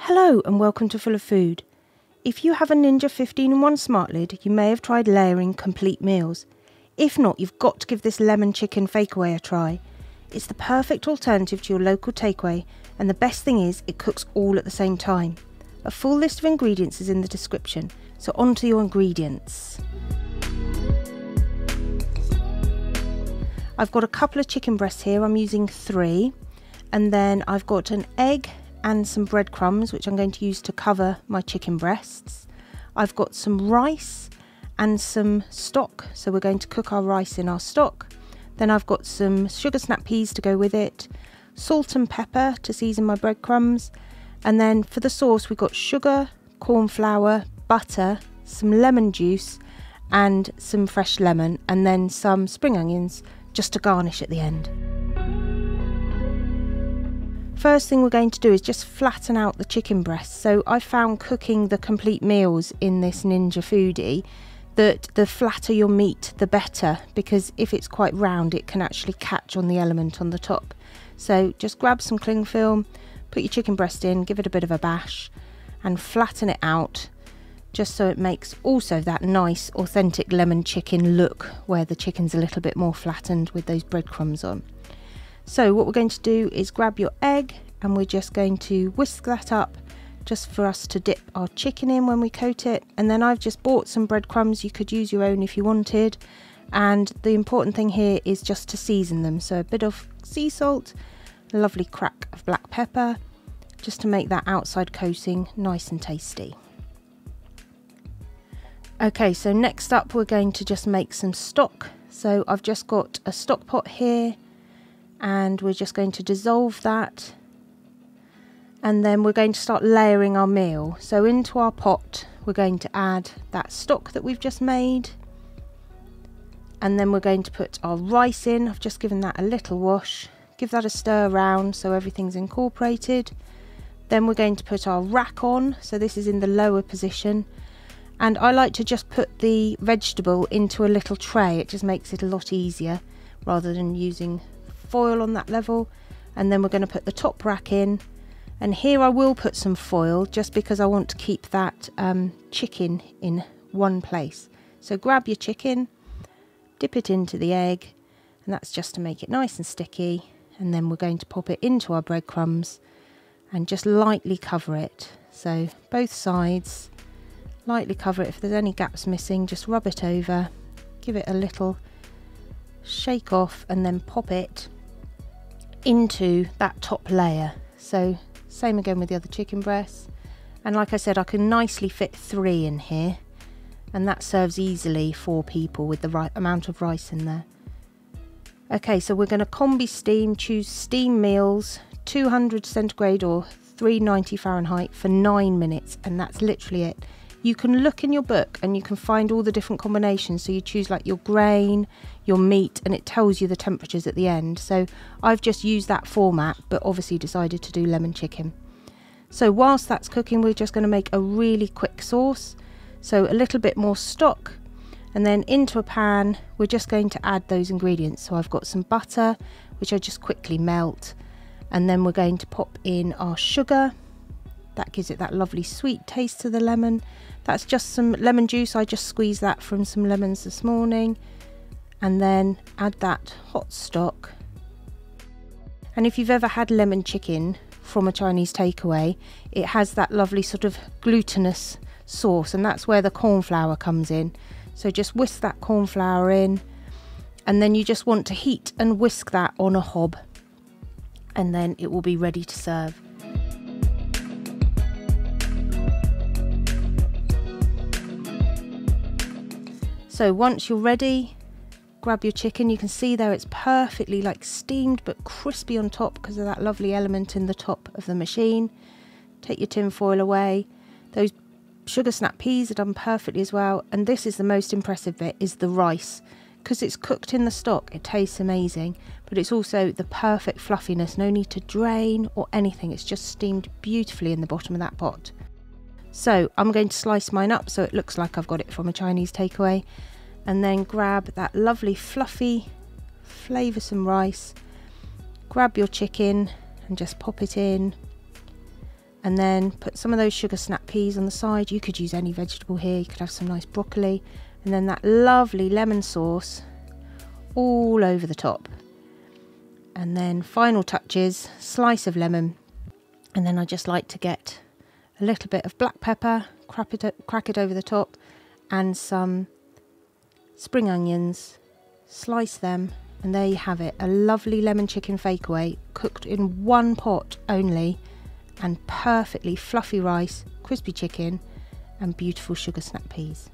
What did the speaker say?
Hello and welcome to Full of Food. If you have a Ninja 15-in-1 SmartLid, you may have tried layering complete meals. If not, you've got to give this lemon chicken fakeaway a try. It's the perfect alternative to your local takeaway, and the best thing is it cooks all at the same time. A full list of ingredients is in the description, so on to your ingredients. I've got a couple of chicken breasts here, I'm using 3, and then I've got an egg and some breadcrumbs which I'm going to use to cover my chicken breasts. I've got some rice and some stock, so we're going to cook our rice in our stock. Then I've got some sugar snap peas to go with it, salt and pepper to season my breadcrumbs, and then for the sauce we've got sugar, corn flour, butter, some lemon juice and some fresh lemon, and then some spring onions just to garnish at the end. First thing we're going to do is just flatten out the chicken breasts. So I found cooking the complete meals in this Ninja Foodi that the flatter your meat the better, because if it's quite round it can actually catch on the element on the top. So just grab some cling film, put your chicken breast in, give it a bit of a bash and flatten it out, just so it makes also that nice authentic lemon chicken look where the chicken's a little bit more flattened with those breadcrumbs on. So what we're going to do is grab your egg and we're just going to whisk that up just for us to dip our chicken in when we coat it. And then I've just bought some breadcrumbs, you could use your own if you wanted. And the important thing here is just to season them. So a bit of sea salt, a lovely crack of black pepper, just to make that outside coating nice and tasty. Okay, so next up we're going to just make some stock. So I've just got a stock pot here, and we're just going to dissolve that, and then we're going to start layering our meal. So into our pot we're going to add that stock that we've just made, and then we're going to put our rice in. I've just given that a little wash, give that a stir around so everything's incorporated. Then we're going to put our rack on, so this is in the lower position, and I like to just put the vegetable into a little tray. It just makes it a lot easier rather than using foil on that level. And then we're going to put the top rack in, and here I will put some foil just because I want to keep that chicken in one place. So grab your chicken, dip it into the egg, and that's just to make it nice and sticky, and then we're going to pop it into our breadcrumbs and just lightly cover it. So both sides, lightly cover it. If there's any gaps missing, just rub it over, give it a little shake off, and then pop it into that top layer. So same again with the other chicken breasts, and like I said, I can nicely fit 3 in here, and that serves easily 4 people with the right amount of rice in there. Okay, so we're going to combi steam, choose steam meals, 200 centigrade or 390 Fahrenheit for 9 minutes, and that's literally it. You can look in your book and you can find all the different combinations, so you choose like your grain, your meat, and it tells you the temperatures at the end. So I've just used that format, but obviously decided to do lemon chicken. So whilst that's cooking, we're just going to make a really quick sauce. So a little bit more stock, and then into a pan we're just going to add those ingredients. So I've got some butter which I just quickly melt, and then we're going to pop in our sugar. That gives it that lovely sweet taste to the lemon. That's just some lemon juice, I just squeezed that from some lemons this morning. And then add that hot stock. And if you've ever had lemon chicken from a Chinese takeaway, it has that lovely sort of glutinous sauce, and that's where the cornflour comes in. So just whisk that cornflour in, and then you just want to heat and whisk that on a hob, and then it will be ready to serve. So once you're ready, grab your chicken. You can see there it's perfectly like steamed but crispy on top because of that lovely element in the top of the machine. Take your tin foil away. Those sugar snap peas are done perfectly as well, and this is the most impressive bit, is the rice, because it's cooked in the stock. It tastes amazing, but it's also the perfect fluffiness. No need to drain or anything, it's just steamed beautifully in the bottom of that pot. So I'm going to slice mine up so it looks like I've got it from a Chinese takeaway, and then grab that lovely fluffy flavoursome rice, grab your chicken and just pop it in, And then put some of those sugar snap peas on the side. You could use any vegetable here. You could have some nice broccoli. And then that lovely lemon sauce all over the top. And then final touches, slice of lemon. And then I just like to get a little bit of black pepper, crack it over the top, and some spring onions, slice them, and there you have it, a lovely lemon chicken fakeaway cooked in one pot only, and perfectly fluffy rice, crispy chicken and beautiful sugar snap peas.